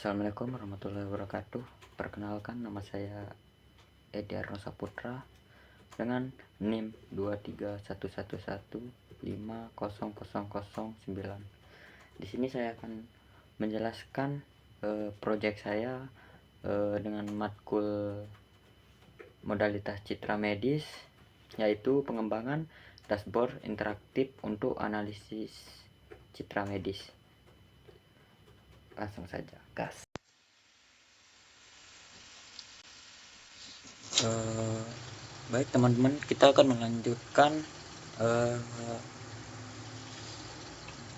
Assalamualaikum warahmatullahi wabarakatuh. Perkenalkan, nama saya Edi Arno Saputra dengan NIM 23111500009. Di sini saya akan menjelaskan proyek saya dengan matkul modalitas citra medis, yaitu pengembangan dashboard interaktif untuk analisis citra medis. Langsung saja, gas. Baik teman-teman, kita akan melanjutkan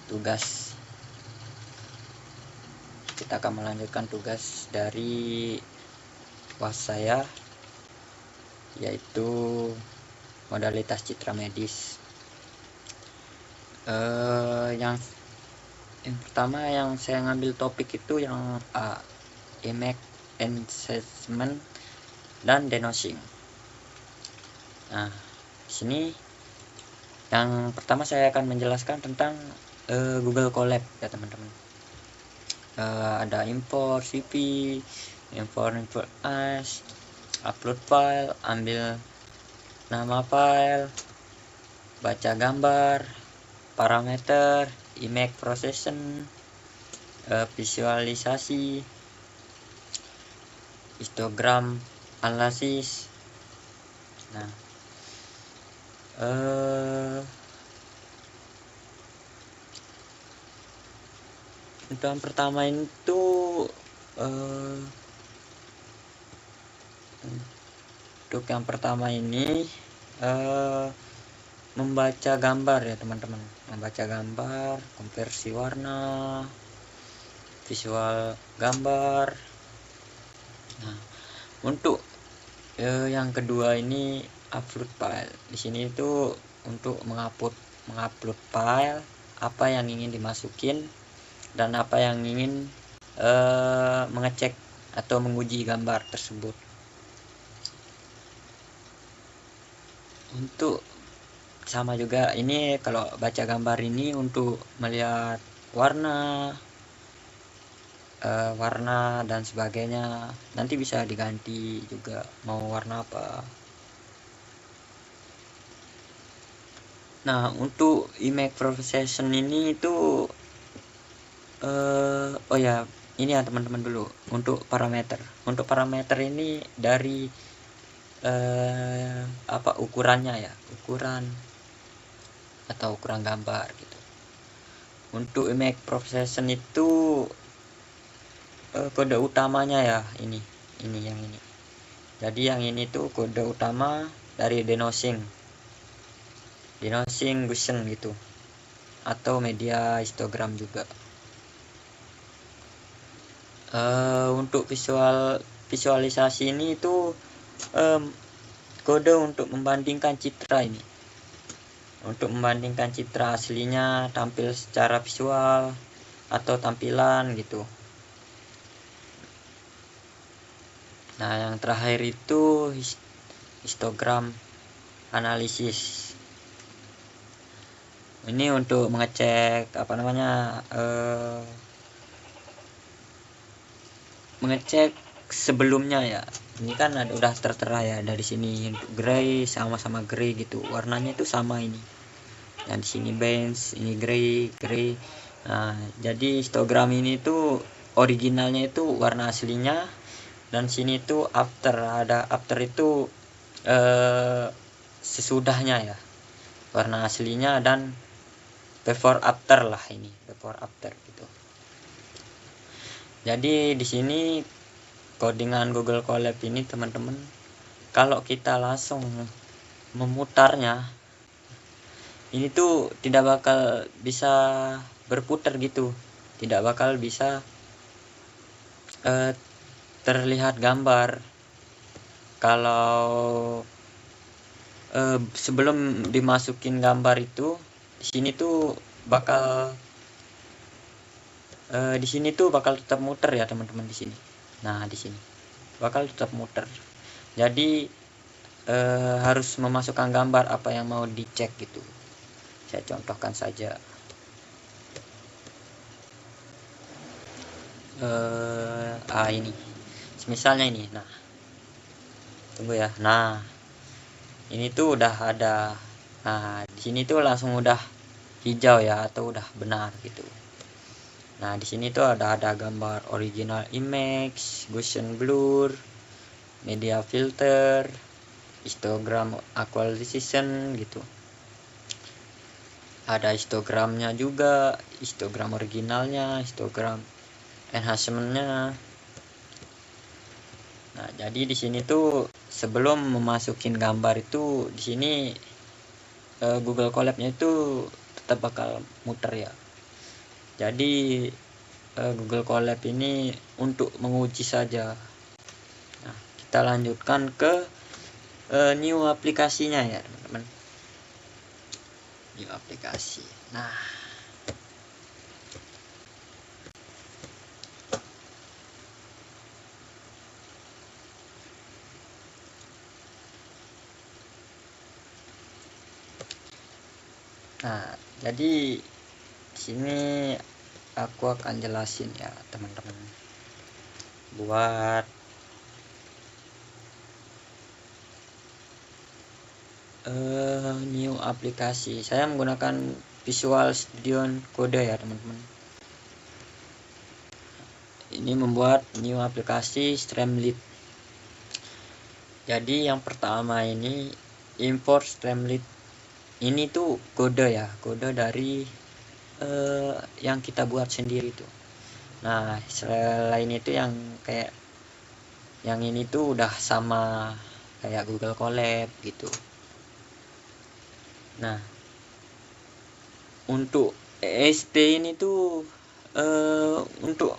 tugas. Kita akan melanjutkan tugas dari UAS saya, yaitu modalitas citra medis. Yang pertama yang saya ngambil topik itu yang image assessment dan denoising. Nah, di sini yang pertama saya akan menjelaskan tentang Google Colab ya teman-teman. Ada import CP, import as, upload file, ambil nama file, baca gambar, parameter, image processing, visualisasi, histogram analisis. Nah, untuk yang pertama itu membaca gambar ya teman-teman, membaca gambar, konversi warna, visual gambar. Nah, untuk yang kedua ini upload file. Di sini itu untuk mengupload file, apa yang ingin dimasukin dan apa yang ingin mengecek atau menguji gambar tersebut. Untuk sama juga ini, kalau baca gambar ini untuk melihat warna dan sebagainya. Nanti bisa diganti juga mau warna apa. Nah, untuk image processing ini itu ini ya teman-teman dulu. Untuk parameter ini dari ukurannya ya, ukuran gambar gitu. Untuk image processing itu kode utamanya ya ini yang ini. Jadi yang ini tuh kode utama dari denoising Gaussian gitu, atau media histogram juga. Untuk visualisasi ini itu kode untuk membandingkan citra ini, untuk membandingkan citra aslinya tampil secara visual atau tampilan gitu. Nah, yang terakhir itu histogram analisis. Ini untuk mengecek mengecek sebelumnya ya. Ini kan udah tertera ya dari sini, untuk gray sama-sama gray gitu. Warnanya itu sama ini. Dan di sini beige, ini gray. Nah, jadi histogram ini tuh originalnya itu warna aslinya, dan sini tuh after itu sesudahnya ya, warna aslinya, dan before after lah, ini before after gitu. Jadi di sini codingan Google Colab ini teman-teman, kalau kita langsung memutarnya ini tuh tidak bakal bisa berputar gitu, tidak bakal bisa terlihat gambar. Kalau sebelum dimasukin gambar itu, di sini tuh bakal tetap muter ya teman-teman di sini. Nah, di sini bakal tetap muter. Jadi harus memasukkan gambar apa yang mau dicek gitu. Saya contohkan saja. ini misalnya ini. Nah, tunggu ya. Nah, ini tuh udah ada. Nah, di sini tuh langsung udah hijau ya, atau udah benar gitu. Nah, di sini tuh ada gambar original image, Gaussian blur, media filter, histogram equalization gitu. Ada histogramnya juga, histogram originalnya, histogram enhancementnya. Nah, jadi di sini tuh sebelum memasukin gambar itu, di sini Google Colab-nya itu tetap bakal muter ya. Jadi Google Colab ini untuk menguji saja. Nah, kita lanjutkan ke new aplikasinya ya teman-teman. New aplikasi. Nah, jadi di sini aku akan jelasin ya teman-teman, buat new aplikasi. Saya menggunakan Visual Studio Code ya teman-teman. Ini membuat new aplikasi Streamlit. Jadi yang pertama ini import Streamlit. Ini tuh kode ya, kode dari yang kita buat sendiri tuh. Nah, selain itu yang kayak yang ini tuh udah sama kayak Google Colab gitu. Nah, untuk EST ini tuh untuk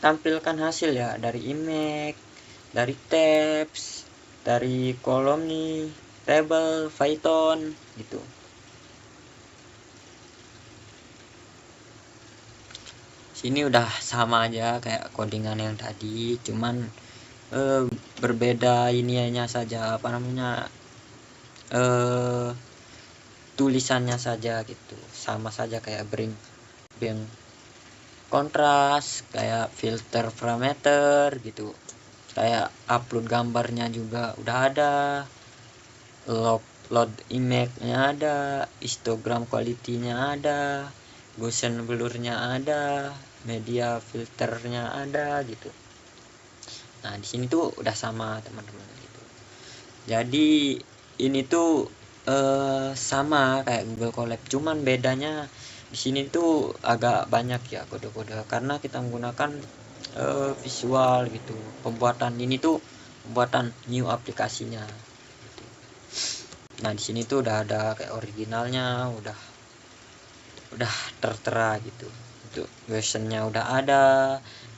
tampilkan hasil ya dari image, dari tabs, dari kolom nih, table, Python gitu. Sini udah sama aja kayak codingan yang tadi, cuman berbeda ininya saja, apa namanya, tulisannya saja gitu. Sama saja kayak bring kontras, kayak filter parameter gitu, kayak upload gambarnya juga udah ada, load image-nya ada, histogram quality-nya ada, Gaussian blur-nya ada, media filternya ada gitu. Nah, di sini tuh udah sama teman-teman gitu. Jadi ini tuh sama kayak Google Colab, cuman bedanya di sini tuh agak banyak ya kode-kode karena kita menggunakan visual gitu. Pembuatan ini tuh pembuatan new aplikasinya gitu. Nah, di sini tuh udah ada kayak originalnya, udah tertera gitu. Untuk versionnya udah ada,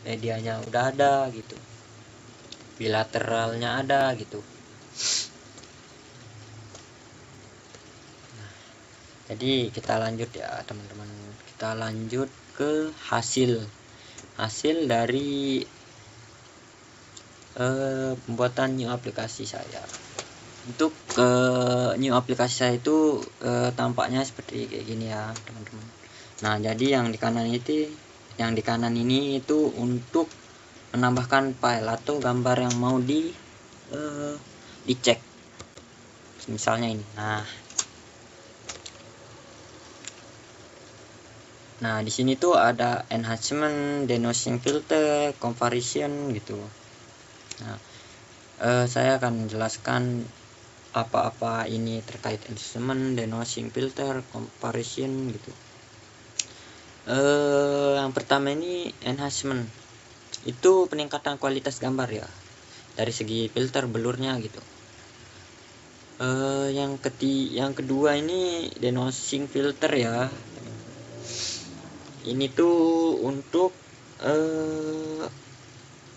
medianya udah ada gitu, bilateralnya ada gitu. Jadi kita lanjut ya teman-teman, kita lanjut ke hasil dari pembuatan new aplikasi saya. Untuk new aplikasi saya itu tampaknya seperti kayak gini ya teman-teman. Nah, jadi yang di kanan ini itu untuk menambahkan file atau gambar yang mau dicek, misalnya ini. Nah, di sini tuh ada enhancement, denoising filter, comparison gitu. Nah, saya akan menjelaskan apa-apa ini terkait enhancement, denoising filter, comparison gitu. Yang pertama ini enhancement. Itu peningkatan kualitas gambar ya, dari segi filter, blurnya gitu. Yang kedua ini denoising filter ya. Ini tuh untuk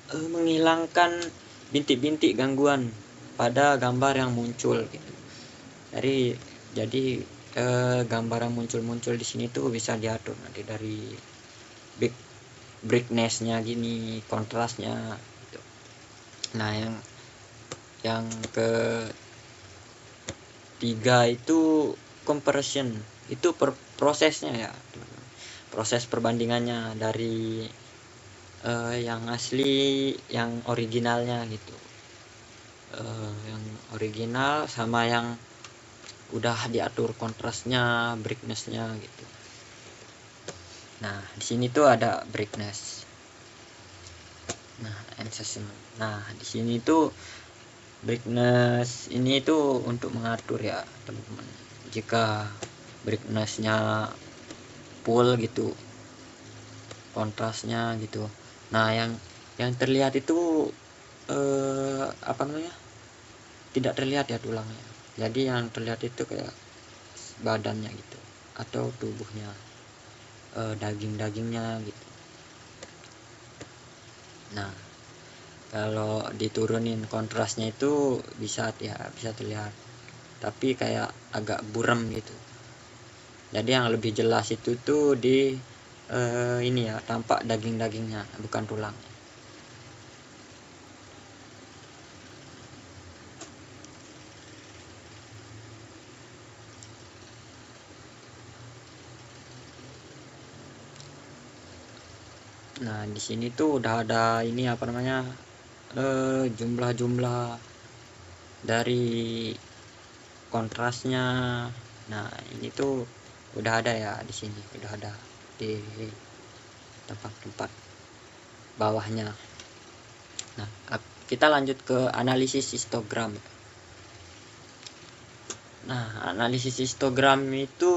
menghilangkan bintik-bintik gangguan pada gambar yang muncul gitu. Jadi gambar yang muncul di sini tuh bisa diatur nanti dari brightness-nya gini, kontrasnya gitu. Nah, yang ketiga itu comparison. Itu prosesnya ya, proses perbandingannya dari yang asli, yang originalnya gitu. Yang original sama yang udah diatur kontrasnya, brightnessnya gitu. Nah di sini tuh ada brightness, nah adjustment. Nah di sini tuh brightness ini tuh untuk mengatur ya teman-teman. Jika brightnessnya full gitu, kontrasnya gitu. Nah yang terlihat itu apa namanya, tidak terlihat ya tulangnya. Jadi yang terlihat itu kayak badannya gitu, atau tubuhnya, daging-dagingnya gitu. Nah kalau diturunin kontrasnya itu bisa terlihat, tapi kayak agak buram gitu. Jadi yang lebih jelas itu tuh di ini ya, tampak daging-dagingnya bukan tulang. Nah di sini tuh udah ada ini apa namanya, jumlah-jumlah dari kontrasnya. Nah ini tuh udah ada ya, di sini udah ada di tempat-tempat bawahnya. Nah kita lanjut ke analisis histogram. Nah analisis histogram itu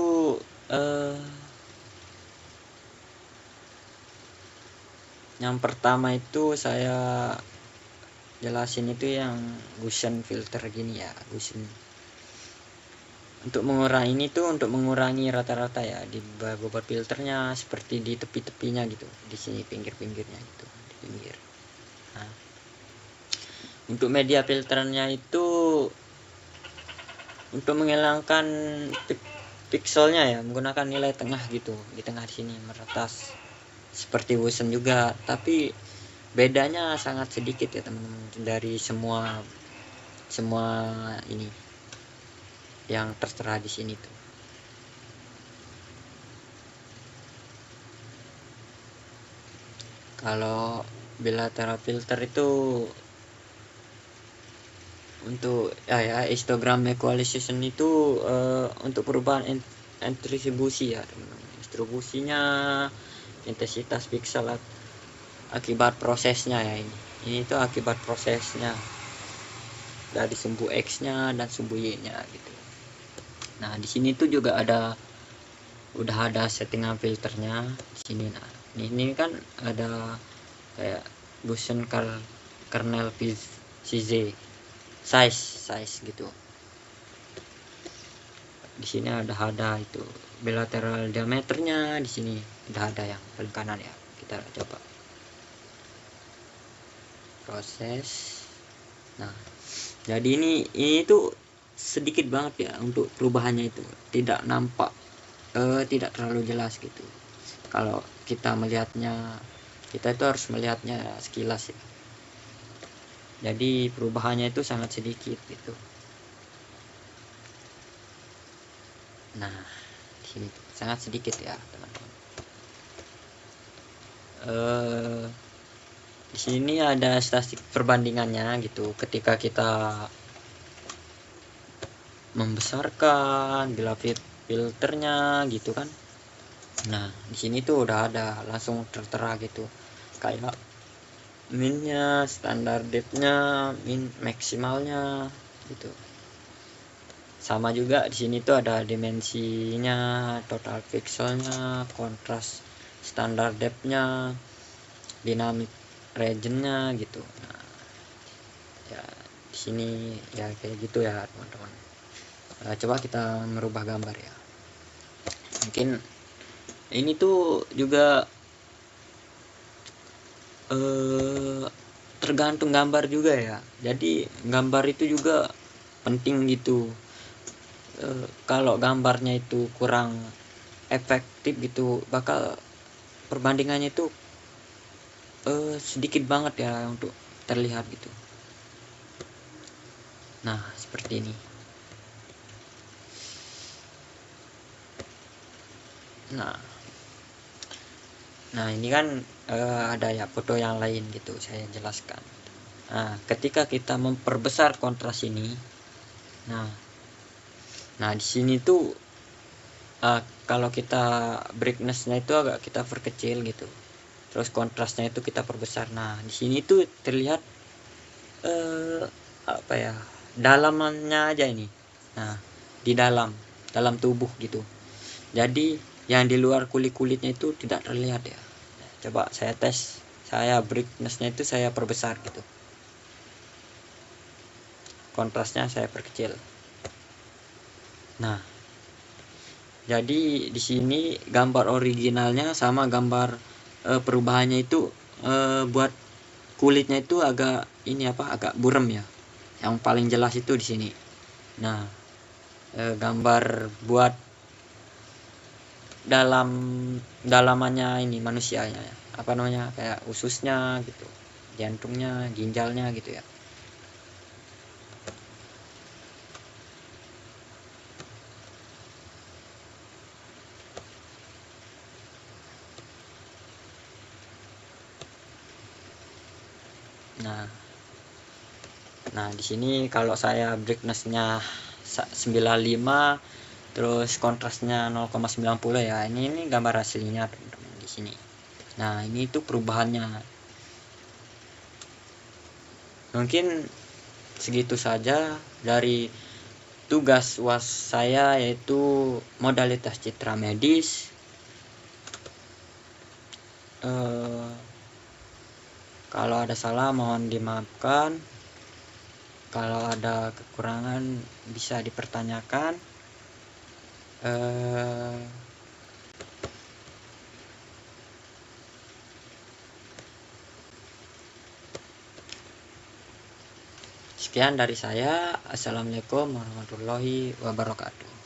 yang pertama itu saya jelasin itu yang Gaussian filter gini ya. Gaussian untuk mengurangi ini tuh, untuk mengurangi rata-rata ya di bobot filternya, seperti di tepi-tepinya gitu, di sini pinggir-pinggirnya gitu, di pinggir. Nah, untuk media filternya itu untuk menghilangkan pixelnya ya, menggunakan nilai tengah gitu, di tengah di sini meretas seperti Gaussian juga, tapi bedanya sangat sedikit ya teman-teman dari semua ini yang tertera di sini tuh. Kalau bilateral filter itu untuk histogram equalization itu untuk perubahan distribusi ya teman-teman. Distribusinya intensitas pixel akibat prosesnya ya, ini tuh akibat prosesnya dari sumbu X-nya dan sumbu Y-nya gitu. Nah di sini tuh juga udah ada settingan filternya di sini. Nah ini kan ada kayak Gaussian kernel size gitu. Di sini ada itu bilateral diameternya, di sini udah ada yang paling kanan ya. Kita coba proses. Nah jadi ini tuh sedikit banget ya untuk perubahannya, itu tidak nampak, tidak terlalu jelas gitu. Kalau kita melihatnya, kita itu harus melihatnya sekilas ya. Jadi perubahannya itu sangat sedikit gitu. Nah di sini sangat sedikit ya teman-teman. Di sini ada statistik perbandingannya gitu, ketika kita membesarkan bila filternya gitu kan. Nah di sini tuh udah ada langsung tertera gitu, kayak minnya, standar depthnya, min maksimalnya gitu. Sama juga di sini tuh ada dimensinya, total pixelnya, kontras, standar depthnya, dinamik regionnya gitu. Nah ya di sini ya kayak gitu ya teman-teman. Coba kita merubah gambar ya. Mungkin ini tuh juga tergantung gambar juga ya. Jadi gambar itu juga penting gitu. Kalau gambarnya itu kurang efektif gitu, bakal perbandingannya itu sedikit banget ya untuk terlihat gitu. Nah seperti ini. Nah Nah ini kan ada ya foto yang lain gitu, saya jelaskan. Nah ketika kita memperbesar kontras ini, nah di sini tuh kalau kita brightness-nya itu agak kita perkecil gitu, terus kontrasnya itu kita perbesar. Nah di sini tuh terlihat apa ya, dalamannya aja ini. Nah di dalam tubuh gitu, jadi yang di luar kulitnya itu tidak terlihat ya. Coba saya tes, saya brightness-nya itu saya perbesar gitu, kontrasnya saya perkecil. Nah jadi di sini gambar originalnya sama gambar perubahannya itu buat kulitnya itu agak ini agak buram ya. Yang paling jelas itu di sini. Nah gambar buat dalamannya ini manusianya ya, kayak ususnya gitu, jantungnya, ginjalnya gitu ya. Nah di sini kalau saya brightness-nya 95, terus kontrasnya 0,90 ya. Ini gambar aslinya teman-teman di sini. Nah ini itu perubahannya. Mungkin segitu saja dari tugas UAS saya, yaitu modalitas citra medis. Kalau ada salah mohon dimaafkan. Kalau ada kekurangan bisa dipertanyakan. Sekian dari saya. Assalamualaikum warahmatullahi wabarakatuh.